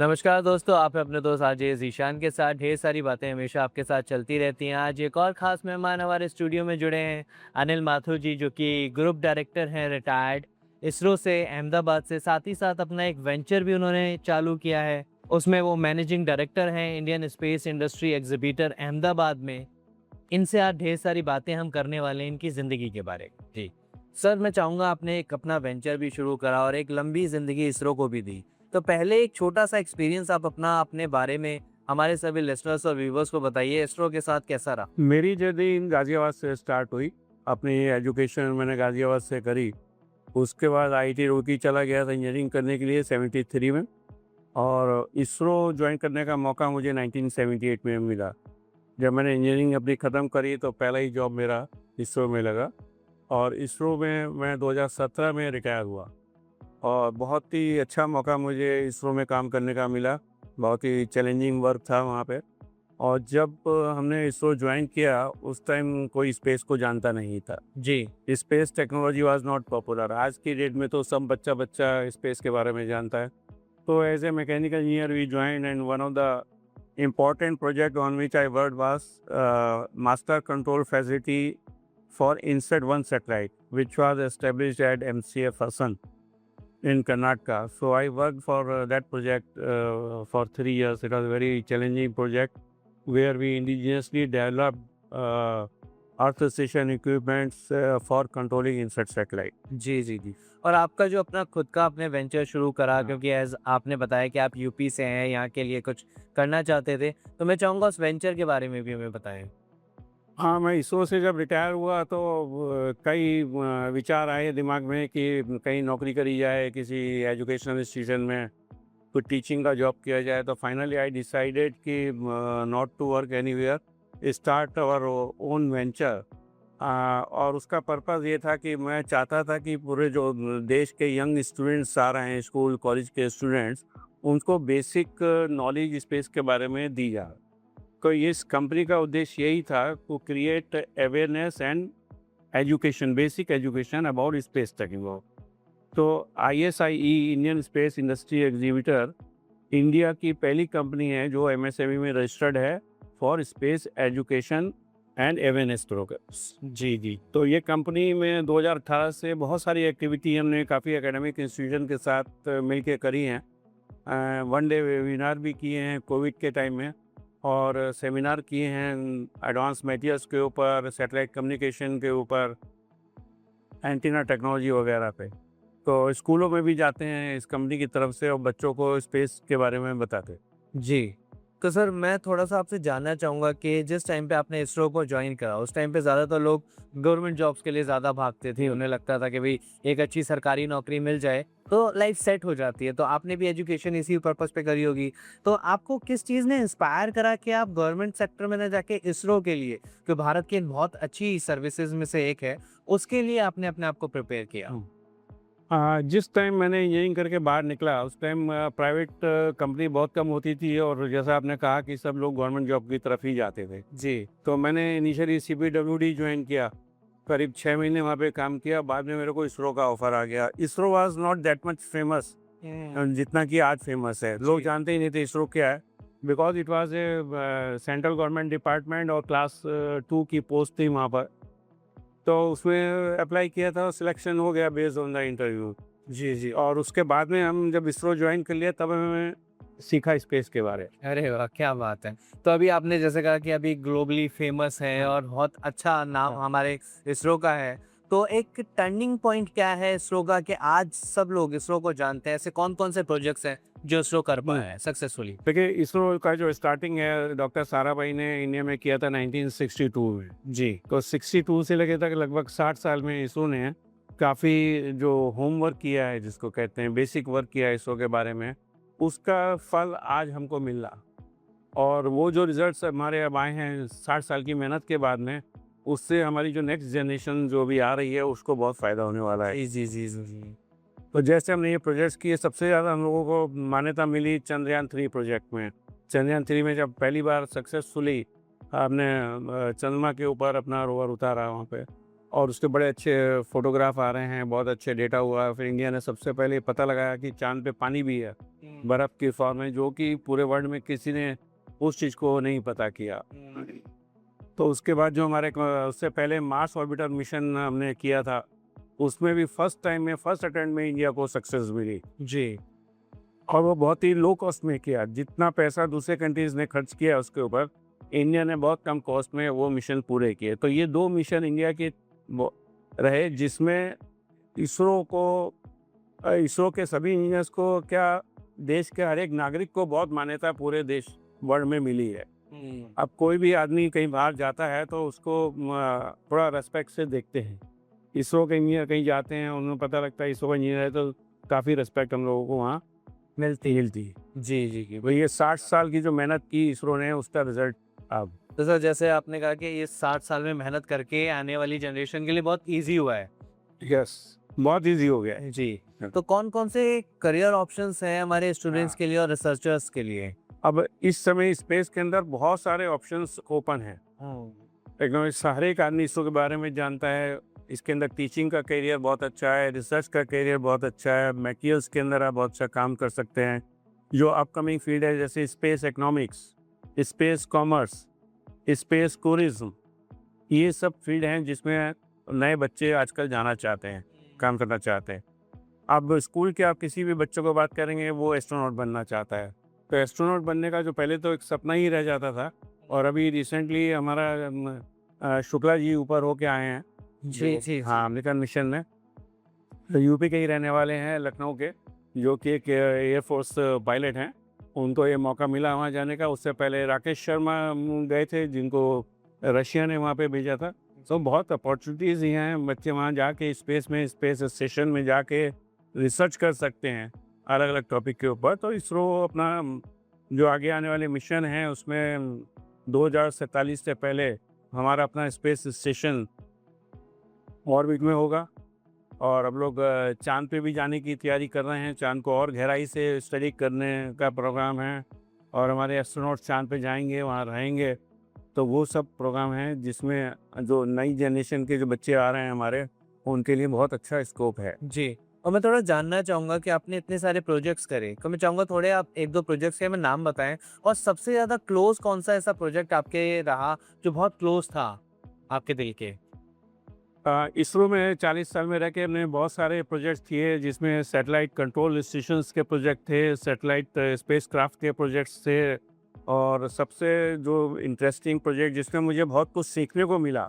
नमस्कार दोस्तों, आप हैं अपने दोस्त आरजे ज़ीशान के साथ। ढेर सारी बातें हमेशा आपके साथ चलती रहती हैं। आज एक और ख़ास मेहमान हमारे स्टूडियो में जुड़े हैं, अनिल माथुर जी, जो कि ग्रुप डायरेक्टर हैं रिटायर्ड इसरो से, अहमदाबाद से। साथ ही साथ अपना एक वेंचर भी उन्होंने चालू किया है, उसमें वो मैनेजिंग डायरेक्टर हैं, इंडियन स्पेस इंडस्ट्री एग्ज़िबिटर अहमदाबाद में। इनसे आज ढेर सारी बातें हम करने वाले हैं इनकी ज़िंदगी के बारे में। जी। सर, मैं चाहूँगा आपने एक अपना वेंचर भी शुरू करा और एक लंबी ज़िंदगी इसरो को भी दी। तो पहले एक छोटा-सा एक्सपीरियंस आप अपना अपने बारे में हमारे सभी लिसनर्स और व्यूअर्स को बताइए, इसरो के साथ कैसा रहा? मेरी जर्नी गाज़ियाबाद से स्टार्ट हुई। अपनी एजुकेशन मैंने गाज़ियाबाद से करी। उसके बाद आईआईटी रुड़की चला गया था इंजीनियरिंग करने के लिए 73 में, और इसरो जॉइन करने का मौका मुझे 1978 में मिला। जब मैंने इंजीनियरिंग अपनी ख़त्म करी तो पहला ही जॉब मेरा इसरो में लगा, और इसरो में मैं 2017 में रिटायर हुआ। और बहुत ही अच्छा मौका मुझे इसरो में काम करने का मिला। बहुत ही चैलेंजिंग वर्क था वहाँ पे। और जब हमने इसरो ज्वाइन किया उस टाइम कोई स्पेस को जानता नहीं था। जी। Space technology was not popular. आज की डेट में तो सब बच्चा बच्चा स्पेस के बारे में जानता है। तो as a mechanical engineer we join, and one of the important project on which I worked was master control facility for INSET-1 satellite, which was established at MCF Hassan in Karnataka. So I worked for that project for 3 years. It was a very challenging project where we indigenously developed earth station equipments for controlling INSET satellite. जी, जी, जी। और आपका जो अपना खुद का आपने venture शुरू करा, हाँ। क्योंकि एज़ आपने बताया कि आप यूपी से हैं, यहाँ के लिए कुछ करना चाहते थे, तो मैं चाहूँगा उस वेंचर के बारे में भी हमें बताएँ। हाँ, मैं इसरो से जब रिटायर हुआ तो कई विचार आए दिमाग में कि कहीं नौकरी करी जाए किसी एजुकेशनल इंस्टीट्यूशन में, कोई टीचिंग का जॉब किया जाए। तो फाइनली आई डिसाइडेड कि not to work anywhere, start our own venture. और उसका पर्पज़ ये था कि मैं चाहता था कि पूरे जो देश के यंग स्टूडेंट्स आ रहे हैं, स्कूल कॉलेज के स्टूडेंट्स, उनको बेसिक नॉलेज स्पेस के बारे में दी जाए। तो इस कंपनी का उद्देश्य यही था to create awareness and education, basic education about space technology. तो ISIE, Indian space industry exhibitor, India की पहली कंपनी है जो MSME में रजिस्टर्ड है for space education and awareness programs. जी, जी। तो ये कंपनी में 2018 से बहुत सारी एक्टिविटी हमने काफ़ी एकेडमिक इंस्टीट्यूशन के साथ मिलके करी हैं। वन डे वेबिनार भी किए हैं कोविड के टाइम में, और सेमिनार किए हैं एडवांस मटेरियल्स के ऊपर, सैटेलाइट कम्युनिकेशन के ऊपर, एंटीना टेक्नोलॉजी वगैरह पे। तो स्कूलों में भी जाते हैं इस कंपनी की तरफ से और बच्चों को स्पेस के बारे में बताते हैं। जी। तो सर, मैं थोड़ा-सा आपसे जानना चाहूँगा कि जिस टाइम पे आपने इसरो को जॉइन करा, उस टाइम पे ज़्यादातर लोग गवर्नमेंट जॉब्स के लिए ज़्यादा भागते थे। उन्हें लगता था कि भई एक अच्छी सरकारी नौकरी मिल जाए, तो लाइफ़ सेट हो जाती है। तो आपने भी एजुकेशन इसी पर्पज़ पे करी होगी। तो आपको किस चीज़ ने इंस्पायर करा कि आप गवर्नमेंट सेक्टर में ना जाके इसरो के लिए, जो भारत की बहुत अच्छी सर्विसेज़ में से एक है, उसके लिए आपने अपने आप को प्रिपेयर किया? जिस टाइम मैंने इंजीनियरिंग करके बाहर निकला उस टाइम प्राइवेट कंपनी बहुत कम होती थी, और जैसा आपने कहा कि सब लोग गवर्नमेंट जॉब की तरफ ही जाते थे। जी। तो मैंने इनिशियली CPWD ज्वाइन किया, करीब 6 महीने वहाँ पे काम किया। बाद में मेरे को इसरो का ऑफर आ गया। ISRO was not that much famous जितना कि आज फेमस है। लोग जी। जानते ही नहीं थे इसरो क्या है, because it was a central government department, और क्लास 2 की पोस्ट थी वहाँ पर। तो उसमें अप्लाई किया था, सिलेक्शन हो गया बेस्ड ऑन द इंटरव्यू। जी, जी। और उसके बाद में हम जब इसरो ज्वाइन कर लिया तब हमें सीखा स्पेस के बारे में। अरे वाह! क्या बात है। तो अभी आपने जैसे कहा कि अभी ग्लोबली फ़ेमस है हाँ। और बहुत अच्छा नाम हाँ। हमारे इसरो का है। तो एक टर्निंग पॉइंट क्या है इसरो का कि आज सब लोग इसरो को जानते हैं? ऐसे कौन-कौन से प्रोजेक्ट्स हैं जो इसरो कर हम्म। पाया है सक्सेसफुली? देखिए, इसरो का जो स्टार्टिंग है डॉक्टर साराभाई ने इंडिया में किया था 1962 में। जी। तो 62 से लेके तक लगभग 60 साल में इसरो ने काफ़ी जो होमवर्क किया है, जिसको कहते हैं बेसिक वर्क किया है इसरो के बारे में, उसका फल आज हमको मिल रहा। और वो जो रिजल्ट्स हमारे अब आए हैं 60 साल की मेहनत के बाद में, उससे हमारी जो नेक्स्ट जनरेशन जो भी आ रही है उसको बहुत फ़ायदा होने वाला है। जी, जी, जी, जी, जी। तो जैसे हमने ये प्रोजेक्ट्स किए, सबसे ज़्यादा हम लोगों को मान्यता मिली चंद्रयान-3 प्रोजेक्ट में। चंद्रयान-3 में जब पहली बार सक्सेसफुली आपने चंद्रमा के ऊपर अपना रोवर उतारा वहाँ पे, और उसके बड़े अच्छे फोटोग्राफ आ रहे हैं, बहुत अच्छे डेटा हुआ। फिर इंडिया ने सबसे पहले पता लगाया कि चाँद पे पानी भी है, बर्फ़ की फॉर्म में, जो कि पूरे वर्ल्ड में किसी ने उस चीज़ को नहीं पता किया। तो उसके बाद जो हमारे उससे पहले मार्स ऑर्बिटर मिशन हमने किया था, उसमें भी फर्स्ट टाइम में, फर्स्ट अटेम्प्ट में इंडिया को सक्सेस मिली। जी। और वो बहुत ही लो कॉस्ट में किया। जितना पैसा दूसरे कंट्रीज़ ने खर्च किया उसके ऊपर, इंडिया ने बहुत कम कॉस्ट में वो मिशन पूरे किए। तो ये 2 मिशन इंडिया के वो रहे, जिसमें इसरो को इसरो के सभी इंजीनियर्स को क्या, देश के हर एक नागरिक को बहुत मान्यता पूरे देश वर्ल्ड में मिली है। अब कोई भी आदमी कहीं बाहर जाता है तो उसको थोड़ा रेस्पेक्ट से देखते हैं। इसरो के इंजीनियर कहीं जाते हैं, उन्हें पता लगता है इसरो का इंजीनियर है, तो काफ़ी रेस्पेक्ट हम लोगों को वहाँ मिलती। मिलती है। जी, जी, जी। तो ये 60 साल की जो मेहनत की इसरो ने, उसका रिजल्ट अब। तो सर जैसे आपने कहा कि ये 60 साल में मेहनत करके आने वाली जनरेशन के लिए बहुत ईज़ी हुआ है। यस, बहुत ईज़ी हो गया है। जी। हाँ। तो कौन-कौन से करियर ऑप्शंस हैं हमारे स्टूडेंट्स हाँ। के लिए और रिसर्चर्स के लिए? अब इस समय स्पेस के अंदर बहुत सारे ऑप्शंस ओपन हैं। एकदम हर एक आदमी इसरो के बारे में जानता है। इसके अंदर टीचिंग का करियर बहुत अच्छा है, रिसर्च का करियर बहुत अच्छा है, मटेरियल्स के अंदर आप बहुत अच्छा काम कर सकते हैं। जो अपकमिंग फील्ड है, जैसे space economics, space commerce, space tourism, ये सब फील्ड हैं जिसमें नए बच्चे आजकल जाना चाहते हैं, काम करना चाहते हैं। अब स्कूल के आप किसी भी बच्चों को बात करेंगे, वो एस्ट्रोनॉट बनना चाहता है। तो एस्ट्रोनॉट बनने का जो पहले तो एक सपना ही रह जाता था, और अभी रिसेंटली हमारा शुक्ला जी ऊपर होके आए हैं। जी, जो जी, हाँ, जी। अमेरिकन मिशन में। तो यूपी के ही रहने वाले हैं, लखनऊ के, जो कि एक एयरफोर्स पायलट हैं। उनको ये मौका मिला वहाँ जाने का। उससे पहले राकेश शर्मा गए थे, जिनको रशिया ने वहाँ पे भेजा था। तो बहुत अपॉर्चुनिटीज़ ही हैं, बच्चे वहाँ जाके स्पेस में, स्पेस स्टेशन में जाके रिसर्च कर सकते हैं अलग अलग टॉपिक के ऊपर। तो इसरो अपना जो आगे आने वाले मिशन हैं उसमें 2047 से पहले हमारा अपना स्पेस स्टेशन ऑर्बिट में होगा। और हम लोग चाँद पे भी जाने की तैयारी कर रहे हैं। चाँद को और गहराई से स्टडी करने का प्रोग्राम है, और हमारे एस्ट्रोनॉट चाँद पे जाएंगे, वहाँ रहेंगे। तो वो सब प्रोग्राम हैं जिसमें जो नई जनरेशन के जो बच्चे आ रहे हैं हमारे, उनके लिए बहुत अच्छा स्कोप है। जी। और मैं थोड़ा जानना चाहूँगा कि आपने इतने सारे प्रोजेक्ट्स करे, तो मैं चाहूँगा थोड़े आप 1-2 प्रोजेक्ट्स के हमें नाम बताएँ और सबसे ज़्यादा क्लोज़ कौन-सा ऐसा प्रोजेक्ट आपके रहा, जो बहुत क्लोज़ था आपके दिल के? इसरो में 40 साल में रह के हमने बहुत सारे प्रोजेक्ट्स किए, जिसमें सैटेलाइट कंट्रोल स्टेशंस के प्रोजेक्ट थे, सैटेलाइट स्पेसक्राफ्ट के प्रोजेक्ट्स थे। और सबसे जो इंटरेस्टिंग प्रोजेक्ट जिसमें मुझे बहुत कुछ सीखने को मिला,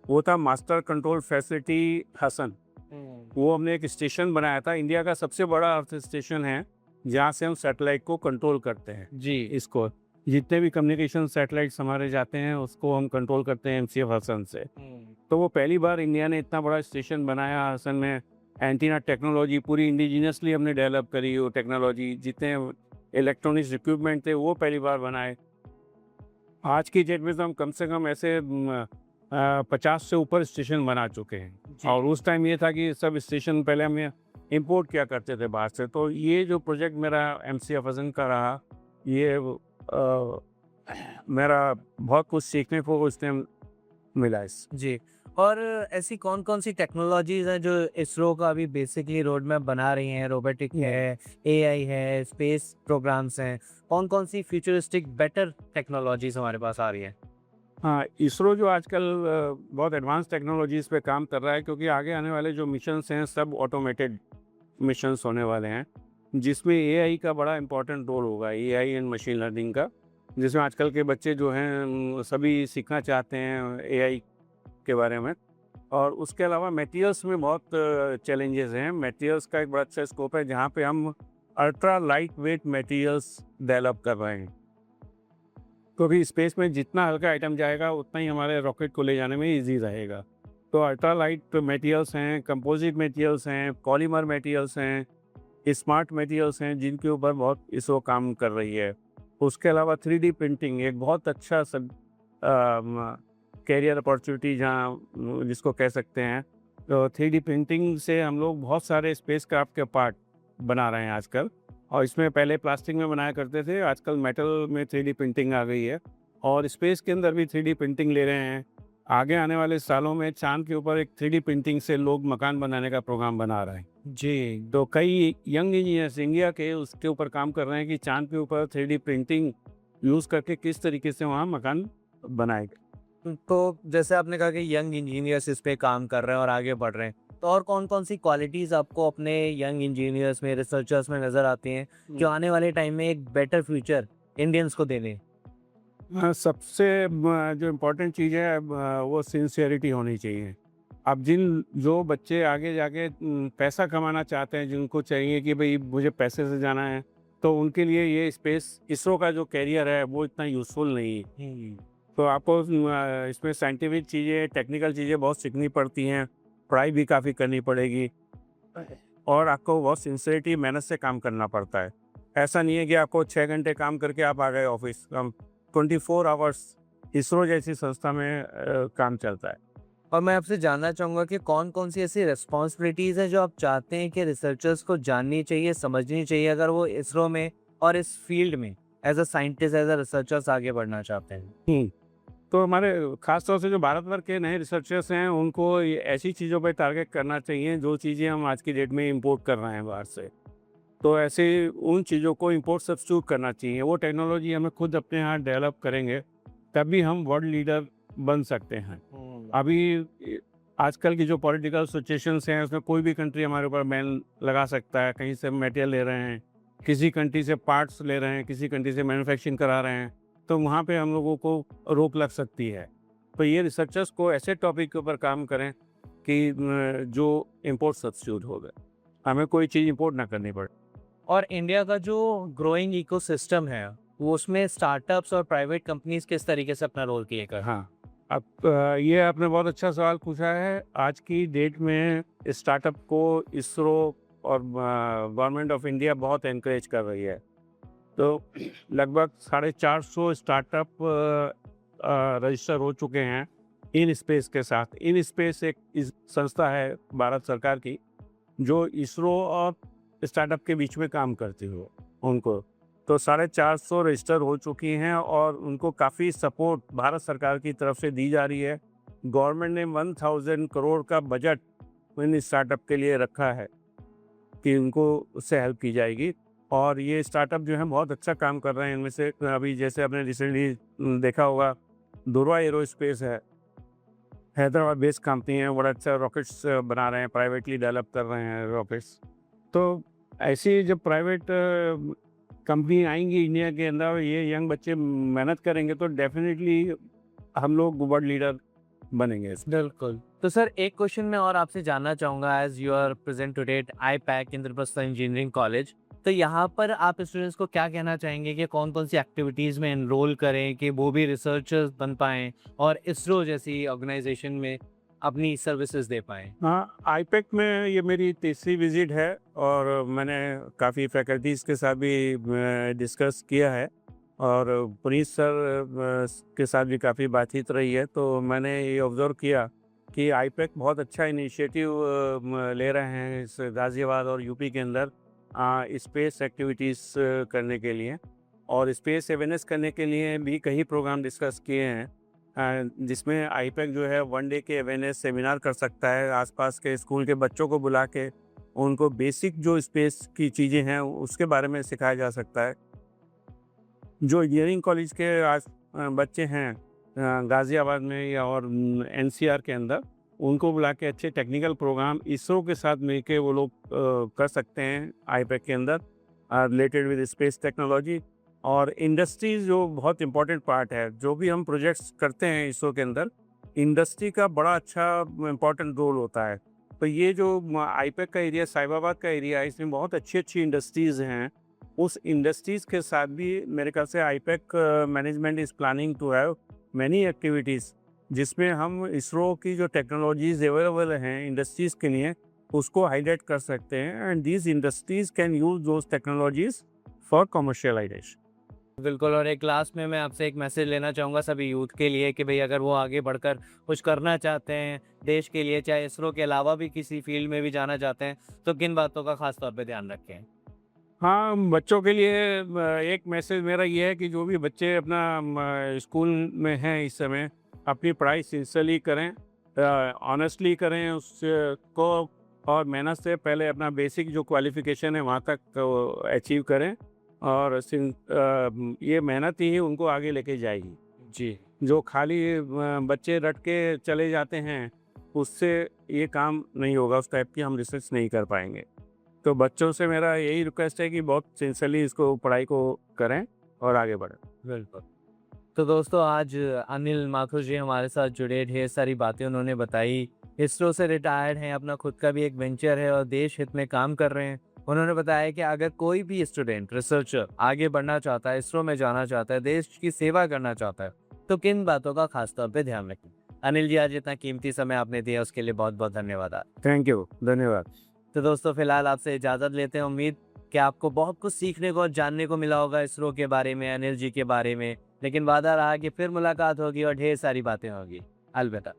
वो था मास्टर कंट्रोल फैसिलिटी हसन। वो हमने एक स्टेशन बनाया था, इंडिया का सबसे बड़ा अर्थ स्टेशन है, जहाँ से हम सैटेलाइट को कंट्रोल करते हैं। जी। इसको जितने भी कम्युनिकेशन सैटेलाइट्स हमारे जाते हैं, उसको हम कंट्रोल करते हैं एमसीएफ हसन से। तो वो पहली बार इंडिया ने इतना बड़ा स्टेशन बनाया हसन में। एंटीना टेक्नोलॉजी पूरी इंडिजिनियसली हमने डेवलप करी, वो टेक्नोलॉजी, जितने इलेक्ट्रॉनिक्स इक्विपमेंट थे वो पहली बार बनाए। आज की डेट में तो हम कम से कम ऐसे 50 से ऊपर स्टेशन बना चुके हैं। जी। और उस टाइम ये था कि सब स्टेशन पहले हम इम्पोर्ट किया करते थे बाहर से। तो ये जो प्रोजेक्ट मेरा एमसीएफ हसन का रहा, ये मेरा बहुत कुछ सीखने को उस टाइम मिला इस। जी। और ऐसी कौन-कौन सी टेक्नोलॉजीज़ हैं जो इसरो का अभी बेसिकली रोड मैप बना रही हैं? रोबोटिक है, एआई है, स्पेस प्रोग्राम्स हैं। कौन-कौन सी फ्यूचरिस्टिक बेटर टेक्नोलॉजीज़ हमारे पास आ रही हैं? हाँ, इसरो जो आजकल बहुत एडवांस टेक्नोलॉजीज़ पे काम कर रहा है, क्योंकि आगे आने वाले जो मिशंस हैं सब ऑटोमेटेड मिशंस होने वाले हैं, जिसमें एआई का बड़ा इम्पोर्टेंट रोल होगा, एआई एंड मशीन लर्निंग का। जिसमें आजकल के बच्चे जो हैं सभी सीखना चाहते हैं एआई के बारे में। और उसके अलावा मटेरियल्स में बहुत चैलेंजेस हैं। मटेरियल्स का एक बड़ा अच्छा स्कोप है, जहाँ पे हम ultra light weight materials develop कर रहे हैं। क्योंकि स्पेस में जितना हल्का आइटम जाएगा, उतना ही हमारे रॉकेट को ले जाने में ईजी रहेगा। तो अल्ट्रा लाइट मटेरियल्स हैं, कंपोजिट मटेरियल्स हैं, पॉलीमर मटेरियल्स हैं, स्मार्ट मटेरियल्स हैं, जिनके ऊपर बहुत इसरो काम कर रही है। उसके अलावा 3D प्रिंटिंग एक बहुत अच्छा सब कैरियर अपॉर्चुनिटी, जहाँ जिसको कह सकते हैं। तो 3D प्रिंटिंग से हम लोग बहुत सारे स्पेसक्राफ्ट के पार्ट बना रहे हैं आजकल। और इसमें पहले प्लास्टिक में बनाया करते थे, आजकल मेटल में 3D प्रिंटिंग आ गई है। और स्पेस के अंदर भी 3D प्रिंटिंग ले रहे हैं। आगे आने वाले सालों में चाँद के ऊपर एक 3D प्रिंटिंग से लोग मकान बनाने का प्रोग्राम बना रहे हैं। जी। तो कई यंग इंजीनियर्स इंडिया के उसके ऊपर काम कर रहे हैं कि चाँद के ऊपर 3D प्रिंटिंग यूज़ करके किस तरीके से वहाँ मकान बनाए गए। तो जैसे आपने कहा कि यंग इंजीनियर्स इस पे काम कर रहे हैं और आगे बढ़ रहे हैं, तो और कौन-कौन सी क्वालिटीज़ आपको अपने यंग इंजीनियर्स में, रिसर्चर्स में नज़र आती हैं, जो आने वाले टाइम में एक बेटर फ्यूचर इंडियंस को दे दें? सबसे जो इम्पोर्टेंट चीज़ है वो सिंसियरिटी होनी चाहिए। अब जो बच्चे आगे जाके पैसा कमाना चाहते हैं, जिनको चाहिए कि भई मुझे पैसे से जाना है, तो उनके लिए ये स्पेस इसरो का जो करियर है वो इतना यूज़फुल नहीं है। तो आपको इसमें साइंटिफिक चीज़ें, टेक्निकल चीज़ें बहुत सीखनी पड़ती हैं, पढ़ाई भी काफ़ी करनी पड़ेगी और आपको बहुत सिंसियरिटी, मेहनत से काम करना पड़ता है। ऐसा नहीं है कि आपको 6 घंटे काम करके आप आ गए ऑफ़िस। 24 आवर्स इसरो जैसी संस्था में काम चलता है। और मैं आपसे जानना चाहूँगा कि कौन-कौन सी ऐसी रिस्पॉन्सिबिलिटीज़ हैं जो आप चाहते हैं कि रिसर्चर्स को जाननी चाहिए, समझनी चाहिए अगर वो इसरो में और इस फील्ड में as a scientist, as a researchers आगे बढ़ना चाहते हैं? तो हमारे ख़ास तौर से जो भारत भर के नए रिसर्चर्स हैं, उनको ये ऐसी चीज़ों पे टारगेट करना चाहिए, जो चीज़ें हम आज की डेट में इम्पोर्ट कर रहे हैं बाहर से। तो ऐसे उन चीज़ों को इम्पोर्ट सब्स्टिट्यूट करना चाहिए। वो टेक्नोलॉजी हमें खुद अपने यहाँ डेवलप करेंगे, तभी हम वर्ल्ड लीडर बन सकते हैं। अभी आजकल की जो पॉलिटिकल सिचुएशंस हैं, उसमें कोई भी कंट्री हमारे ऊपर बैन लगा सकता है। कहीं से मटेरियल ले रहे हैं, किसी कंट्री से पार्ट्स ले रहे हैं, किसी कंट्री से मैन्युफैक्चरिंग करा रहे हैं, तो वहाँ पे हम लोगों को रोक लग सकती है। तो ये रिसर्चर्स को ऐसे टॉपिक के ऊपर काम करें कि जो इम्पोर्ट सब्स्टिट्यूट हो गए, हमें कोई चीज़ इम्पोर्ट ना करनी पड़े। और इंडिया का जो ग्रोइंग इकोसिस्टम है, वो उसमें स्टार्टअप्स और प्राइवेट कंपनीज़ किस तरीके से अपना रोल प्ले कर रही हैं? हाँ, अब ये आपने बहुत अच्छा सवाल पूछा है। आज की डेट में स्टार्टअप को इसरो और गवर्नमेंट ऑफ इंडिया बहुत एनकरेज कर रही है। तो लगभग 450 स्टार्टअप रजिस्टर हो चुके हैं इन स्पेस के साथ। इन स्पेस एक संस्था है भारत सरकार की, जो इसरो और स्टार्टअप के बीच में काम करती हो उनको। तो 450 रजिस्टर हो चुकी हैं और उनको काफ़ी सपोर्ट भारत सरकार की तरफ से दी जा रही है। गवर्नमेंट ने 1000 करोड़ का बजट इन स्टार्टअप के लिए रखा है कि उनको उससे हेल्प की जाएगी और ये स्टार्टअप जो हैं बहुत अच्छा काम कर रहे हैं। इनमें से अभी जैसे आपने रिसेंटली देखा होगा, ध्रुवा एरोस्पेस है, हैदराबाद बेस्ड कंपनी है, बड़ा अच्छा रॉकेट्स बना रहे हैं, प्राइवेटली डेवलप कर रहे हैं रॉकेट्स। तो ऐसी जब प्राइवेट कंपनी आएंगी इंडिया के अंदर, ये यंग बच्चे मेहनत करेंगे, तो डेफिनेटली हम लोग वर्ल्ड लीडर बनेंगे इसमें। बिल्कुल। तो सर एक क्वेश्चन मैं और आपसे जानना चाहूँगा as you are present today at IPEC Indraprastha engineering college. तो यहाँ पर आप स्टूडेंट्स को क्या कहना चाहेंगे कि कौन-कौन सी एक्टिविटीज़ में एनरोल करें कि वो भी रिसर्चर्स बन पाएँ और इसरो जैसी ऑर्गेनाइज़ेशन में अपनी सर्विसेज़ दे पाएँ? हाँ, आईपैक में ये मेरी तीसरी विज़िट है और मैंने काफ़ी फैकल्टीज़ के साथ भी डिस्कस किया है और पुनीत सर के साथ भी काफ़ी बातचीत रही है। तो मैंने ये ऑब्ज़र्व किया कि आईपैक बहुत अच्छा इनिशिएटिव ले रहे हैं इस गाज़ियाबाद और यूपी के अंदर स्पेस एक्टिविटीज़ करने के लिए और स्पेस अवेयरनेस करने के लिए भी कई प्रोग्राम डिस्कस किए हैं। जिसमें आईपैक जो है 1 डे के अवेयरनेस सेमिनार कर सकता है, आसपास के स्कूल के बच्चों को बुला के उनको बेसिक जो स्पेस की चीज़ें हैं उसके बारे में सिखाया जा सकता है। जो इंजीनियरिंग कॉलेज के बच्चे हैं गाज़ियाबाद में या और एनसीआर के अंदर, उनको बुला के अच्छे टेक्निकल प्रोग्राम इसरो के साथ मिलके वो लोग कर सकते हैं आईपैक के अंदर रिलेटेड विद स्पेस टेक्नोलॉजी। और इंडस्ट्रीज़ जो बहुत इम्पोर्टेंट पार्ट है, जो भी हम प्रोजेक्ट्स करते हैं इसरो के अंदर, इंडस्ट्री का बड़ा अच्छा इम्पोर्टेंट रोल होता है। तो ये जो आईपैक का एरिया, साहिबाबाद का एरिया है, इसमें बहुत अच्छी इंडस्ट्रीज़ हैं। उस इंडस्ट्रीज़ के साथ भी मेरे ख्याल से IPEC management is planning to have many activities, जिसमें हम इसरो की जो टेक्नोलॉजीज़ अवेलेबल हैं इंडस्ट्रीज़ के लिए, उसको हाईलाइट कर सकते हैं and these industries can use those technologies for commercialisation. बिल्कुल। और एक लास्ट में मैं आपसे एक मैसेज लेना चाहूँगा सभी यूथ के लिए कि भई अगर वो आगे बढ़कर कुछ करना चाहते हैं देश के लिए, चाहे इसरो के अलावा भी किसी फील्ड में भी जाना चाहते हैं, तो किन बातों का ख़ास तौर पे ध्यान रखें? हाँ, बच्चों के लिए एक मैसेज मेरा ये है कि जो भी बच्चे अपना स्कूल में हैं इस समय, अपनी पढ़ाई सिंसियरली करें, ऑनेस्टली करें उसको, और मेहनत से पहले अपना बेसिक जो क्वालिफ़िकेशन है वहाँ तक अचीव करें, और ये मेहनत ही उनको आगे लेके जाएगी। जी। जो खाली बच्चे रट के चले जाते हैं, उससे ये काम नहीं होगा, उस टाइप की हम रिसर्च नहीं कर पाएंगे। तो बच्चों से मेरा यही रिक्वेस्ट है कि बहुत सिंसियरली इसको पढ़ाई को करें और आगे बढ़ें। बिल्कुल। तो दोस्तों आज अनिल माथुर जी हमारे साथ जुड़े, ढेर सारी बातें उन्होंने बताई। इसरो से रिटायर्ड हैं, अपना खुद का भी एक वेंचर है और देश हित में काम कर रहे हैं। उन्होंने बताया कि अगर कोई भी स्टूडेंट, रिसर्चर आगे बढ़ना चाहता है, इसरो में जाना चाहता है, देश की सेवा करना चाहता है, तो किन बातों का खास तौर पे ध्यान रखें। अनिल जी, आज इतना कीमती समय आपने दिया उसके लिए बहुत-बहुत धन्यवाद। थैंक यू, धन्यवाद। तो दोस्तों फिलहाल आपसे इजाज़त लेते हैं। उम्मीद कि आपको बहुत कुछ सीखने को और जानने को मिला होगा इसरो के बारे में, अनिल जी के बारे में। लेकिन वादा रहा कि फिर मुलाकात होगी और ढेर सारी बातें होगी। अलविदा।